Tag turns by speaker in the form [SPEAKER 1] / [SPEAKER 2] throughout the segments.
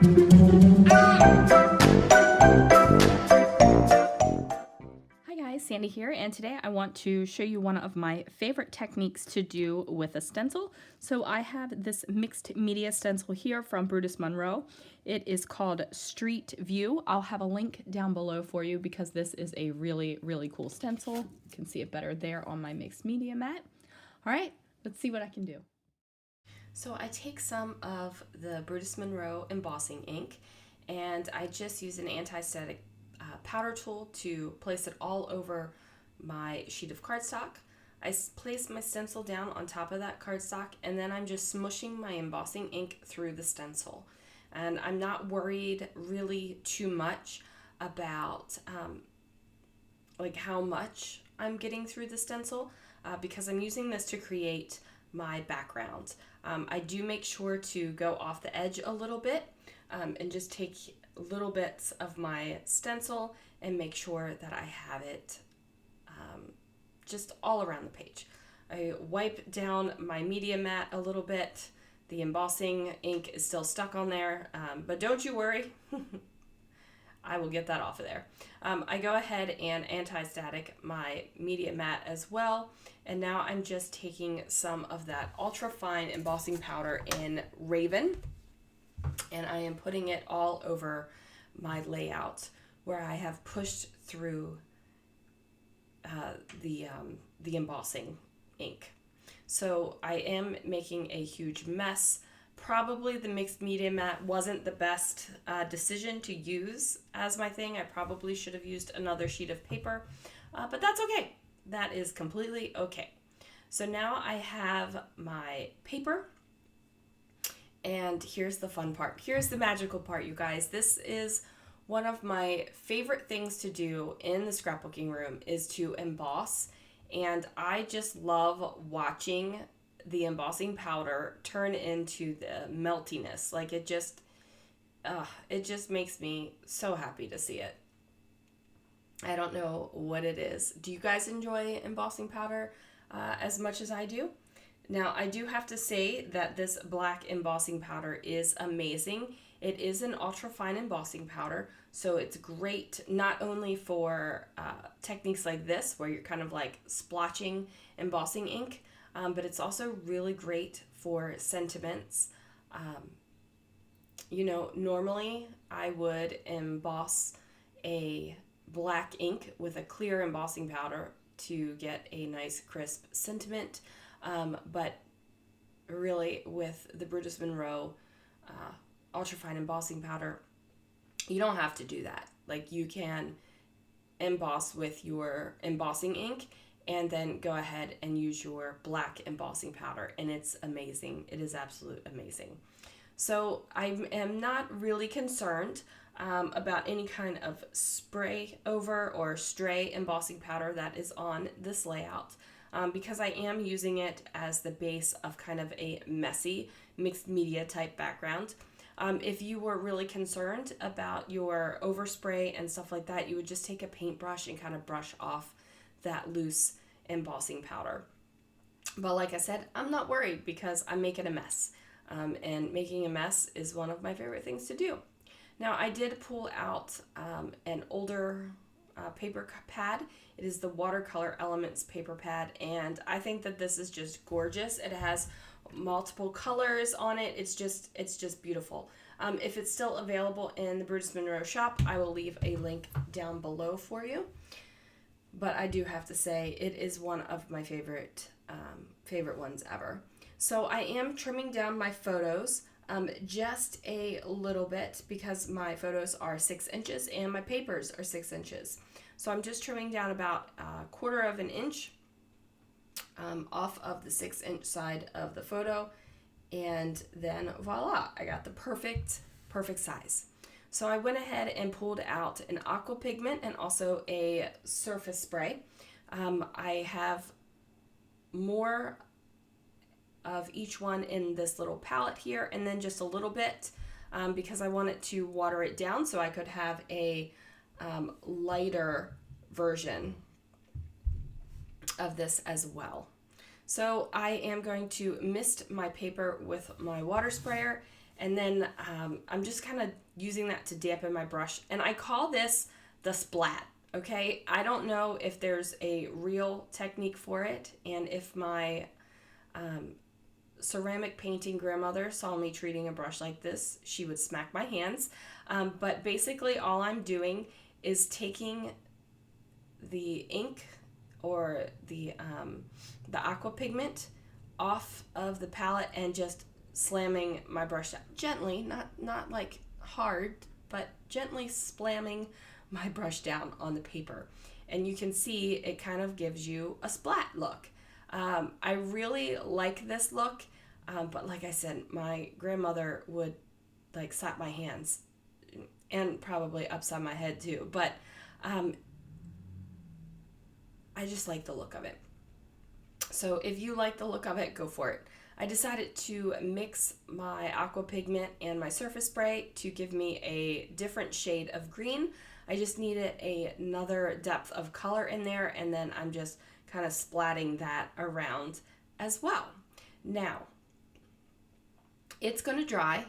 [SPEAKER 1] Hi guys, Sandy here, and today I want to show you one of my favorite techniques to do with a stencil. So I have this mixed media stencil here from Brutus Monroe. It is called Street View. I'll have a link down below for you because this is a really, really cool stencil. You can see it better there on my mixed media mat. All right, let's see what I can do. So I take some of the Brutus Monroe embossing ink and I just use an anti-static powder tool to place it all over my sheet of cardstock. I place my stencil down on top of that cardstock and then I'm just smushing my embossing ink through the stencil. And I'm not worried really too much about like how much I'm getting through the stencil because I'm using this to create my background. I do make sure to go off the edge a little bit and just take little bits of my stencil and make sure that I have it just all around the page. I wipe down my media mat a little bit. The embossing ink is still stuck on there, but don't you worry. I will get that off of there. I go ahead and anti-static my media mat as well. And now I'm just taking some of that ultra fine embossing powder in Raven and I am putting it all over my layout where I have pushed through the embossing ink. So I am making a huge mess. Probably the mixed media mat wasn't the best decision to use as my thing. I probably should have used another sheet of paper, but that's okay. That is completely okay. So now I have my paper, and here's the fun part. Here's the magical part, you guys. This is one of my favorite things to do in the scrapbooking room is to emboss, and I just love watching the embossing powder turn into the meltiness. Like it just makes me so happy to see it. I don't know what it is. Do you guys enjoy embossing powder as much as I do? Now, I do have to say that this black embossing powder is amazing. It is an ultra fine embossing powder, so it's great not only for techniques like this, where you're kind of like splotching embossing ink, but it's also really great for sentiments. You know, normally I would emboss a black ink with a clear embossing powder to get a nice crisp sentiment, but really with the Brutus Monroe ultrafine embossing powder, you don't have to do that. Like you can emboss with your embossing ink and then go ahead and use your black embossing powder, and it's amazing. It is absolute amazing. So I am not really concerned about any kind of spray over or stray embossing powder that is on this layout because I am using it as the base of kind of a messy mixed media type background. If you were really concerned about your overspray and stuff like that, you would just take a paintbrush and kind of brush off that loose embossing powder. But like I said, I'm not worried because I'm making a mess. And making a mess is one of my favorite things to do. Now, I did pull out an older paper pad. It is the Watercolor Elements paper pad, and I think that this is just gorgeous. It has multiple colors on it. It's just beautiful. If it's still available in the Brutus Monroe shop, I will leave a link down below for you. But I do have to say it is one of my favorite ones ever. So I am trimming down my photos just a little bit because my photos are 6 inches and my papers are 6 inches. So I'm just trimming down about 1/4 of an inch off of the 6-inch side of the photo, and then voila, I got the perfect size. So I went ahead and pulled out an Aqua Pigment and also a surface spray. I have more of each one in this little palette here, and then just a little bit because I wanted to water it down so I could have a lighter version of this as well. So I am going to mist my paper with my water sprayer, And then I'm just kind of using that to dampen my brush. And I call this the splat, okay? I don't know if there's a real technique for it, and if my ceramic painting grandmother saw me treating a brush like this, she would smack my hands. But basically all I'm doing is taking the ink or the aqua pigment off of the palette and just slamming my brush down gently, not like hard, but gently slamming my brush down on the paper. And you can see it kind of gives you a splat look. I really like this look, but like I said, my grandmother would like slap my hands and probably upside my head too, but I just like the look of it. So if you like the look of it, go for it. I decided to mix my aqua pigment and my surface spray to give me a different shade of green. I just needed another depth of color in there, and then I'm just kind of splatting that around as well. Now, it's going to dry,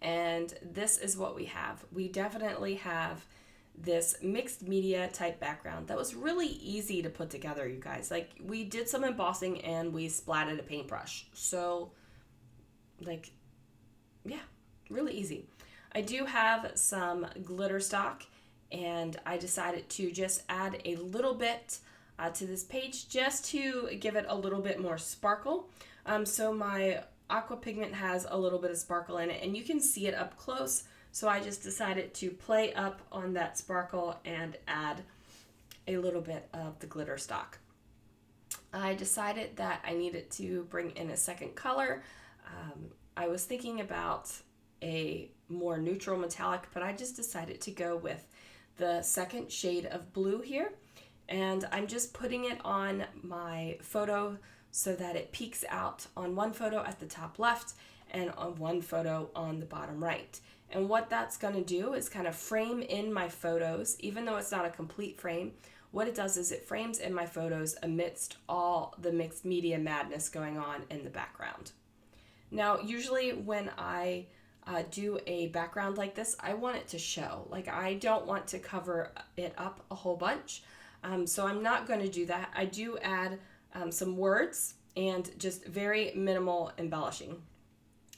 [SPEAKER 1] and this is what we have. We definitely have this mixed media type background that was really easy to put together, you guys. Like, we did some embossing and we splatted a paintbrush. So, like, yeah, really easy. I do have some glitter stock, and I decided to just add a little bit to this page just to give it a little bit more sparkle. So my aqua pigment has a little bit of sparkle in it, and you can see it up close. So I just decided to play up on that sparkle and add a little bit of the glitter stock. I decided that I needed to bring in a second color. I was thinking about a more neutral metallic, but I just decided to go with the second shade of blue here. And I'm just putting it on my photo so that it peeks out on one photo at the top left and on one photo on the bottom right. And what that's going to do is kind of frame in my photos, even though it's not a complete frame. What it does is it frames in my photos amidst all the mixed media madness going on in the background. Now, usually when I do a background like this, I want it to show. Like, I don't want to cover it up a whole bunch. So I'm not going to do that. I do add some words and just very minimal embellishing.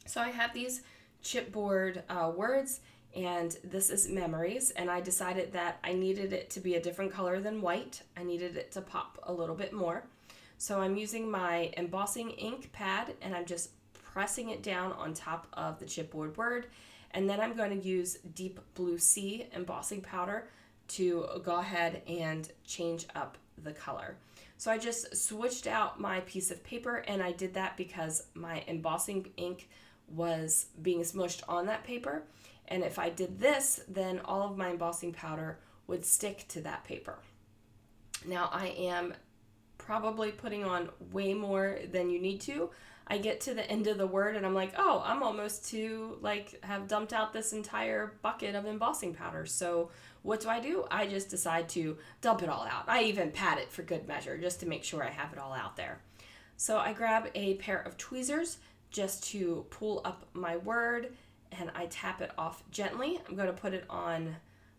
[SPEAKER 1] So I have these chipboard words, and this is memories, and I decided that I needed it to be a different color than white. I needed it to pop a little bit more. So I'm using my embossing ink pad, and I'm just pressing it down on top of the chipboard word, and then I'm going to use deep blue sea embossing powder to go ahead and change up the color. So I just switched out my piece of paper, and I did that because my embossing ink was being smushed on that paper, and if I did this, then all of my embossing powder would stick to that paper. Now, I am probably putting on way more than you need to. I get to the end of the word and I'm like, oh, I'm almost to like have dumped out this entire bucket of embossing powder. So what do? I just decide to dump it all out. I even pat it for good measure just to make sure I have it all out there. So I grab a pair of tweezers just to pull up my word, and I tap it off gently. I'm going to put it on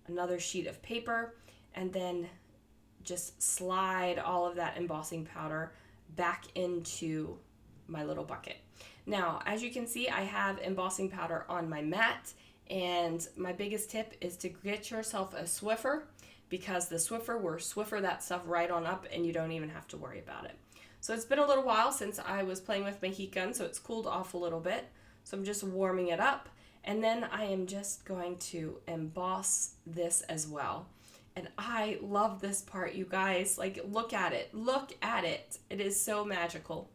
[SPEAKER 1] another sheet of paper and then just slide all of that embossing powder back into my little bucket. Now, as you can see, I have embossing powder on my mat, and my biggest tip is to get yourself a Swiffer, because the Swiffer will Swiffer that stuff right on up and you don't even have to worry about it. So it's been a little while since I was playing with my heat gun, so it's cooled off a little bit. So I'm just warming it up, and then I am just going to emboss this as well. And I love this part, you guys. Like, look at it. Look at it. It is so magical.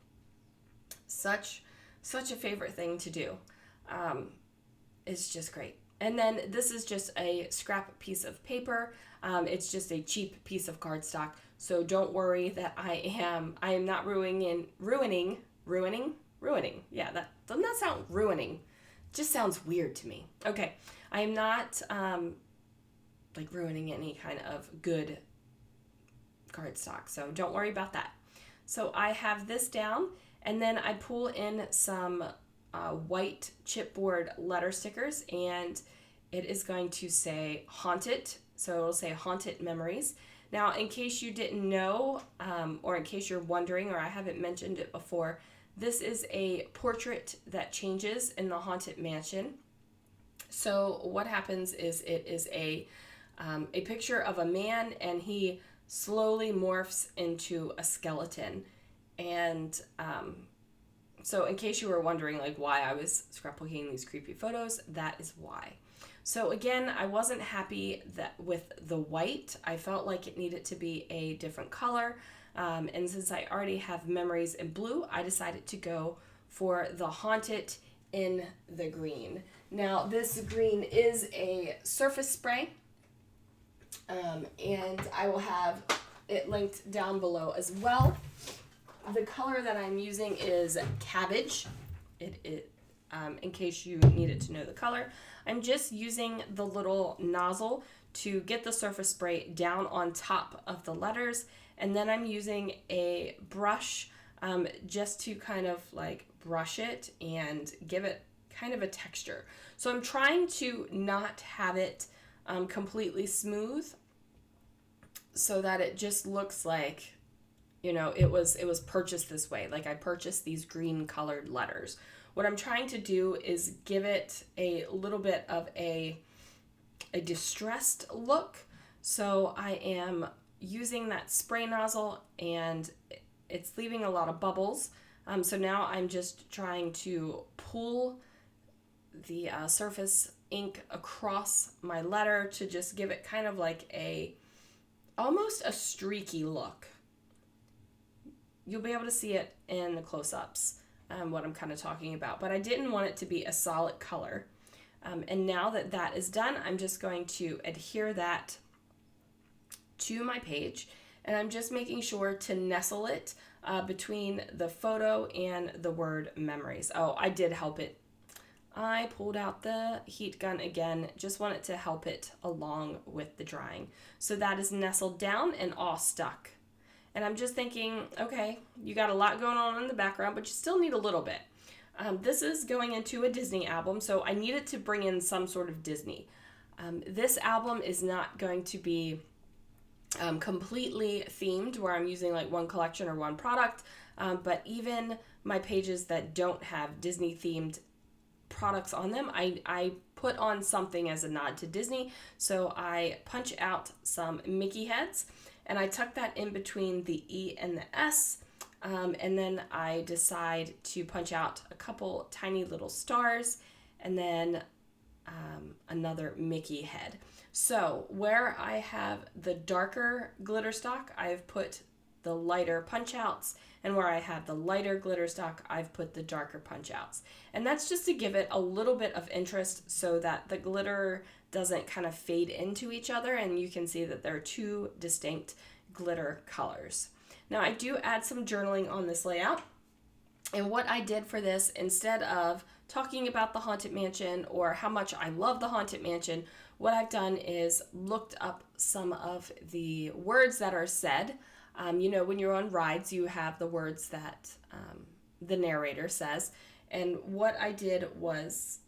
[SPEAKER 1] Such a favorite thing to do. It's just great. And then this is just a scrap piece of paper. It's just a cheap piece of cardstock. So don't worry that I am not ruining. Yeah, that doesn't that sound ruining? It just sounds weird to me. Okay, I am not like ruining any kind of good cardstock. So don't worry about that. So I have this down, and then I pull in some white chipboard letter stickers, and it is going to say Haunted. So it'll say Haunted Memories. Now, in case you didn't know, or in case you're wondering, or I haven't mentioned it before, this is a portrait that changes in the Haunted Mansion. So what happens is it is a picture of a man, and he slowly morphs into a skeleton. And so in case you were wondering like why I was scrapbooking these creepy photos, that is why. So again, I wasn't happy with the white. I felt like it needed to be a different color. And since I already have memories in blue, I decided to go for the Haunted in the green. Now, this green is a surface spray, and I will have it linked down below as well. The color that I'm using is Cabbage. In case you needed to know the color. I'm just using the little nozzle to get the surface spray down on top of the letters, and then I'm using a brush just to kind of like brush it and give it kind of a texture. So I'm trying to not have it completely smooth so that it just looks like, you know, it was purchased this way. Like I purchased these green colored letters. What I'm trying to do is give it a little bit of a distressed look. So I am using that spray nozzle, and it's leaving a lot of bubbles. So now I'm just trying to pull the surface ink across my letter to just give it kind of like almost a streaky look. You'll be able to see it in the close-ups, what I'm kind of talking about, but I didn't want it to be a solid color. And now that that is done, I'm just going to adhere that to my page, and I'm just making sure to nestle it between the photo and the word memories. Oh, I did help it. I pulled out the heat gun again, just wanted to help it along with the drying. So that is nestled down and all stuck. And I'm just thinking, okay, you got a lot going on in the background, but you still need a little bit. This is going into a Disney album, so I needed to bring in some sort of Disney. This album is not going to be completely themed, where I'm using like one collection or one product, but even my pages that don't have Disney themed products on them, I put on something as a nod to Disney. So I punch out some Mickey heads, and I tuck that in between the E and the S, and then I decide to punch out a couple tiny little stars, and then another Mickey head. So where I have the darker glitter stock, I've put the lighter punch outs, and where I have the lighter glitter stock, I've put the darker punch outs. And that's just to give it a little bit of interest so that the glitter doesn't kind of fade into each other, and you can see that there are two distinct glitter colors. Now I do add some journaling on this layout, and what I did for this, instead of talking about the Haunted Mansion or how much I love the Haunted Mansion, what I've done is looked up some of the words that are said. You know, when you're on rides, you have the words that the narrator says, and what I did was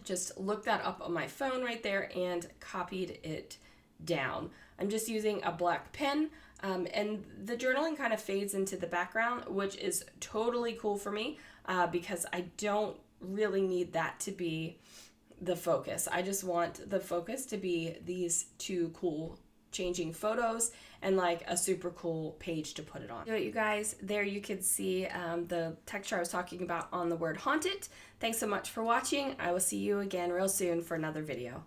[SPEAKER 1] just looked that up on my phone right there and copied it down. I'm just using a black pen, and the journaling kind of fades into the background, which is totally cool for me because I don't really need that to be the focus. I just want the focus to be these two cool changing photos and like a super cool page to put it on. So you guys, there you can see the texture I was talking about on the word haunted. Thanks so much for watching. I will see you again real soon for another video.